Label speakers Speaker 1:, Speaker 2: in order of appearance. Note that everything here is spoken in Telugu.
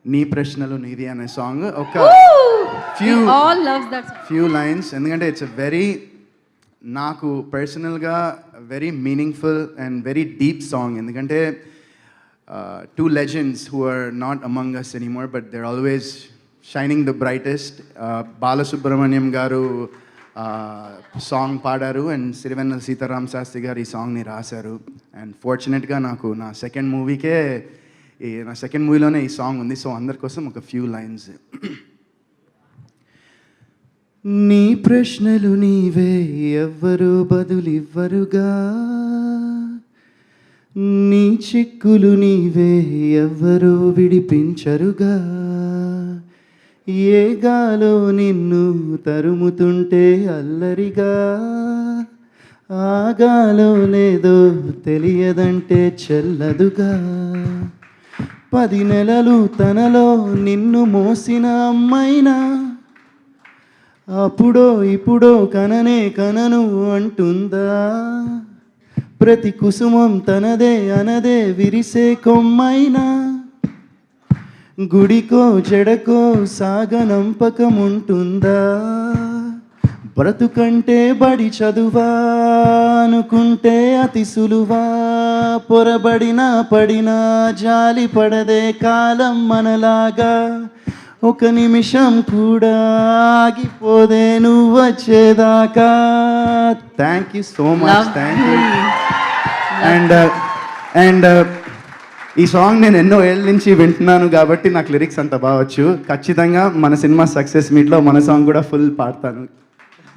Speaker 1: నీ ప్రశ్నలు నీది అనే సాంగ్ ఒక ఫ్యూ లైన్స్, ఎందుకంటే ఇట్స్ వెరీ నాకు పర్సనల్గా very meaningful and very deep song. ఎందుకంటే two legends who are not among us anymore, but they're always shining the brightest. Balasubramaniam garu song పాడారు అండ్ సిరివెన్నెల సీతారామ శాస్త్రి గారు ఈ సాంగ్ని రాశారు. అండ్ ఫార్చునేట్గా నాకు నా సెకండ్ మూవీలోనే ఈ సాంగ్ ఉంది. సో అందరి కోసం ఒక ఫ్యూ లైన్స్. నీ ప్రశ్నలు నీవే, ఎవ్వరు బదులివ్వరుగా, నీ చిక్కులు నీవే, ఎవ్వరూ విడిపించరుగా, ఏ గాలో నిన్ను తరుముతుంటే అల్లరిగా, ఆగాలో లేదో తెలియదంటే చెల్లదుగా, 10 నెలలు తనలో నిన్ను మోసిన అమ్మైనా అప్పుడో ఇప్పుడో కనను అంటుందా, ప్రతి కుసుమం తనదే అనదే విరిసే కొమ్మైనా, గుడికో జడకో సాగనంపకముంటుందా, బ్రతుకంటే బడి చదువా అనుకుంటే అతి సులువా, పొరబడినా పడినా జాలి పడదే కాలం మనలాగా, ఒక నిమిషం కూడా ఆగిపోదే నువ్వు వచ్చేదాకా. Thank you so much, thank you. And ఈ సాంగ్ నేను ఎన్నో ఏళ్ళ నుంచి వింటున్నాను కాబట్టి నాకు లిరిక్స్ అంత బాగొచ్చు. ఖచ్చితంగా మన సినిమా సక్సెస్ మీట్లో మన సాంగ్ కూడా ఫుల్ పాడతాను.